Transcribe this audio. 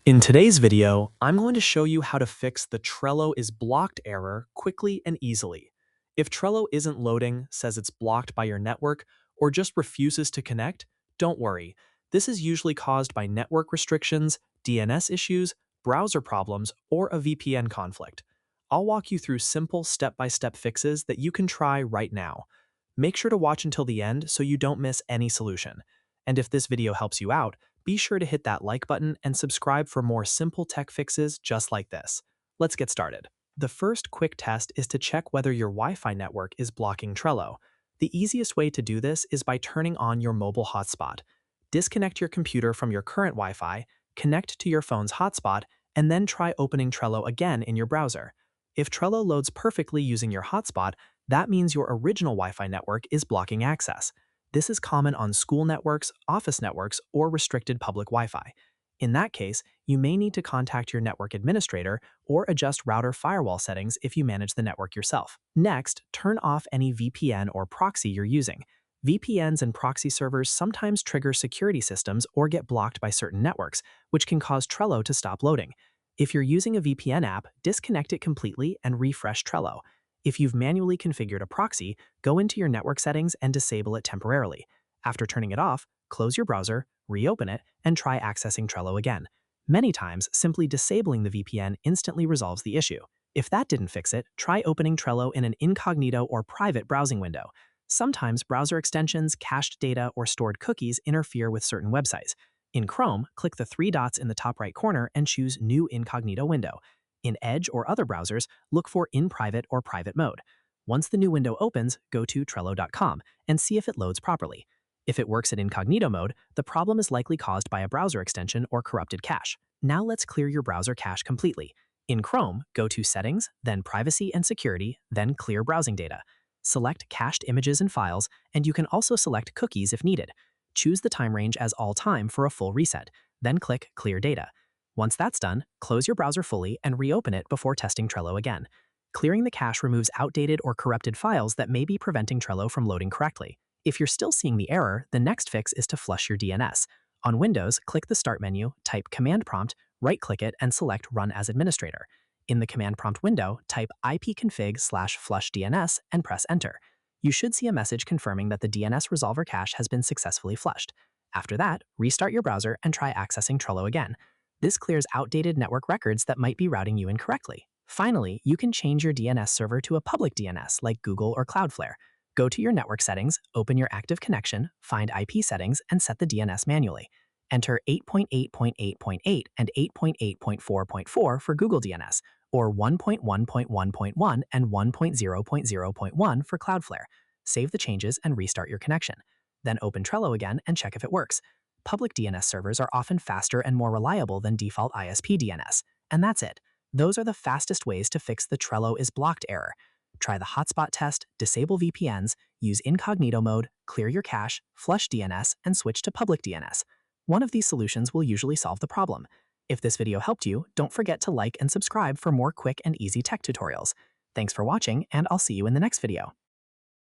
In today's video, I'm going to show you how to fix the Trello is blocked error quickly and easily. If Trello isn't loading, says it's blocked by your network, or just refuses to connect, don't worry. This is usually caused by network restrictions, DNS issues, browser problems, or a VPN conflict. I'll walk you through simple step-by-step fixes that you can try right now. Make sure to watch until the end so you don't miss any solution. And if this video helps you out, be sure to hit that like button and subscribe for more simple tech fixes just like this. Let's get started. The first quick test is to check whether your Wi-Fi network is blocking Trello. The easiest way to do this is by turning on your mobile hotspot. Disconnect your computer from your current Wi-Fi, connect to your phone's hotspot, and then try opening Trello again in your browser. If Trello loads perfectly using your hotspot, that means your original Wi-Fi network is blocking access. This is common on school networks, office networks, or restricted public Wi-Fi. In that case, you may need to contact your network administrator or adjust router firewall settings if you manage the network yourself. Next, turn off any VPN or proxy you're using. VPNs and proxy servers sometimes trigger security systems or get blocked by certain networks, which can cause Trello to stop loading. If you're using a VPN app, disconnect it completely and refresh Trello. If you've manually configured a proxy, go into your network settings and disable it temporarily. After turning it off, close your browser, reopen it, and try accessing Trello again. Many times, simply disabling the VPN instantly resolves the issue. If that didn't fix it, try opening Trello in an incognito or private browsing window. Sometimes browser extensions, cached data, or stored cookies interfere with certain websites. In Chrome, click the three dots in the top right corner and choose New Incognito Window. In Edge or other browsers, look for In Private or Private mode. Once the new window opens, go to Trello.com and see if it loads properly. If it works in incognito mode, the problem is likely caused by a browser extension or corrupted cache. Now let's clear your browser cache completely. In Chrome, go to Settings, then Privacy and Security, then Clear Browsing Data. Select Cached Images and Files, and you can also select cookies if needed. Choose the time range as all time for a full reset, then click Clear Data. Once that's done, close your browser fully and reopen it before testing Trello again. Clearing the cache removes outdated or corrupted files that may be preventing Trello from loading correctly. If you're still seeing the error, the next fix is to flush your DNS. On Windows, click the Start menu, type Command Prompt, right-click it, and select Run as Administrator. In the Command Prompt window, type ipconfig/flushdns and press Enter. You should see a message confirming that the DNS resolver cache has been successfully flushed. After that, restart your browser and try accessing Trello again. This clears outdated network records that might be routing you incorrectly. Finally, you can change your DNS server to a public DNS like Google or Cloudflare. Go to your network settings, open your active connection, find IP settings, and set the DNS manually. Enter 8.8.8.8 and 8.8.4.4 for Google DNS, or 1.1.1.1 and 1.0.0.1 for Cloudflare. Save the changes and restart your connection. Then open Trello again and check if it works. Public DNS servers are often faster and more reliable than default ISP DNS. And that's it. Those are the fastest ways to fix the Trello is blocked error. Try the hotspot test, disable VPNs, use incognito mode, clear your cache, flush DNS, and switch to public DNS. One of these solutions will usually solve the problem. If this video helped you, don't forget to like and subscribe for more quick and easy tech tutorials. Thanks for watching, and I'll see you in the next video.